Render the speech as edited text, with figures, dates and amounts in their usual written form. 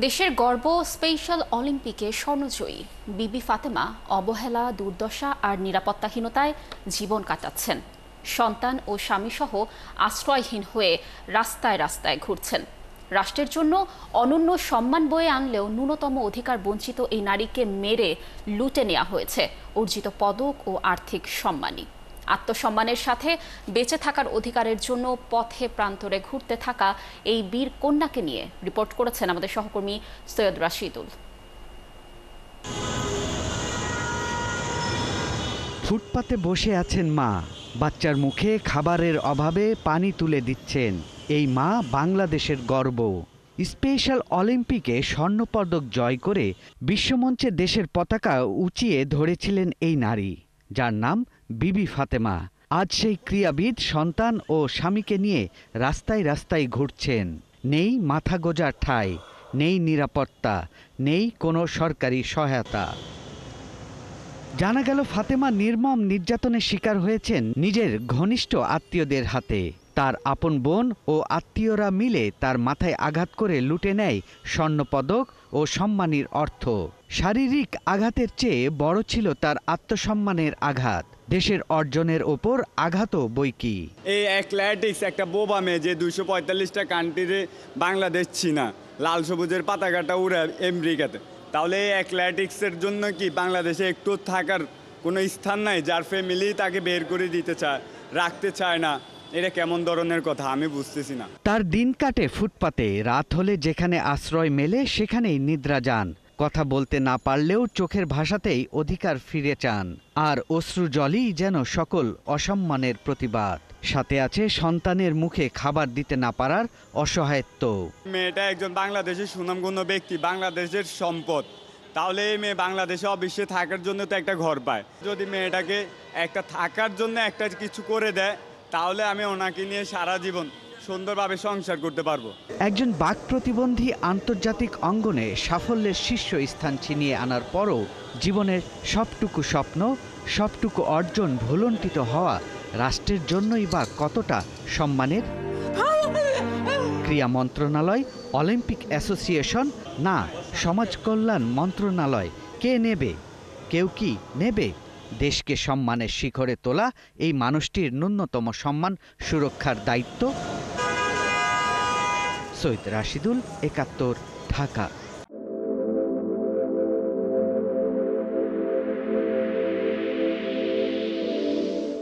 দেশের গর্ব স্পেশাল অলিম্পিকে স্বর্ণজয়ী বিবি ফাতেমা অবহেলা, দুর্দশা আর নিরাপত্তাহীনতায় জীবন কাটাচ্ছেন। সন্তান ও স্বামীসহ আশ্রয়হীন হয়ে রাস্তায় রাস্তায় ঘুরছেন। রাষ্ট্রের জন্য অনন্য সম্মান বয়ে আনলেও ন্যূনতম অধিকার বঞ্চিত এই নারীকে মেরে লুটে নেওয়া হয়েছে অর্জিত পদক ও আর্থিক সম্মানী। আত্মসম্মানের সাথে বেঁচে থাকার অধিকারের জন্য পথে প্রান্তরে ঘুরতে থাকা এই বীর কন্যাকে নিয়ে রিপোর্ট করেছেন আমাদের সহকর্মী সৈয়দ রাশিদুল। ফুটপাতে বসে আছেন মা, বাচ্চার মুখে খাবারের অভাবে পানি তুলে দিচ্ছেন। এই মা বাংলাদেশের গর্ব। স্পেশাল অলিম্পিকে স্বর্ণপদক জয় করে বিশ্বমঞ্চে দেশের পতাকা উঁচিয়ে ধরেছিলেন এই নারী, যার নাম বিবি ফাতেমা। আজ সেই ক্রীড়াবিদ সন্তান ও স্বামীকে নিয়ে রাস্তায় রাস্তায় ঘুরছেন। নেই মাথা গোঁজার ঠাঁই, নেই নিরাপত্তা, নেই কোনো সরকারি সহায়তা। জানা গেল ফাতেমা নির্মম নির্যাতনের শিকার হয়েছেন নিজের ঘনিষ্ঠ আত্মীয়দের হাতে। তার আপন বোন ও আত্মীয়রা মিলে তার মাথায় আঘাত করে লুটে নেয় স্বর্ণপদক ও সম্মানীর অর্থ। শারীরিক আঘাতের চেয়ে বড় ছিল তার আত্মসম্মানের আঘাত। দেশের অর্জনের ওপর আঘাতও বৈকি। এই অ্যাথলেটিক্স একটা বোবা মেয়ে যে 245টা কান্ট্রিতে বাংলাদেশ, চীনা লাল সবুজের পতাকাটা উড়ে আমেরিকাতে, তাহলে এই অ্যাথলেটিক্সের জন্য কি বাংলাদেশে একটু থাকার কোনো স্থান নাই? যার ফ্যামিলি তাকে বের করে দিতে চায়, রাখতে চায় না, এটা কেমন ধরনের কথা আমি বুঝতেছি না। তার দিন কাটে ফুটপাতে, রাত হলে যেখানে আশ্রয় মেলে সেখানেই নিদ্রা যান। কথা বলতে না পারলেও চোখের ভাষাতেই অধিকার ফিরে চান। আর অশ্রু জলই যেন সকল অসম্মানের প্রতিবাদ। সাথে আছে সন্তানের মুখে খাবার দিতে না পারার অসহায়ত্ব। মেয়েটা একজন বাংলাদেশের সুনামগণ্য ব্যক্তি, বাংলাদেশের সম্পদ। তাহলে এই মেয়ে বাংলাদেশে অবশ্যই থাকার জন্য তো একটা ঘর পায়। যদি মেয়েটাকে একটা থাকার জন্য একটা কিছু করে দেয়, তাহলে আমি ওনাকে নিয়ে সারা জীবন সুন্দরভাবে সংসার করতে পারবো। একজন বাক প্রতিবন্ধী আন্তর্জাতিক অঙ্গনে সাফল্যের শীর্ষ স্থান ছিনিয়ে আনার পরও জীবনের সবটুকু স্বপ্ন, সবটুকু অর্জন ভুলণ্ঠিত হওয়া রাষ্ট্রের জন্যই বা কতটা সম্মানের? ক্রীড়া মন্ত্রণালয়, অলিম্পিক অ্যাসোসিয়েশন, না সমাজ কল্যাণ মন্ত্রণালয়, কে নেবে? কেউ কি নেবে? দেশকে সম্মানের শিখরে তোলা এই মানুষটির ন্যূনতম সম্মান সুরক্ষার দায়িত্ব। সৈয়দ রাশিদুল, ৭১, ঢাকা।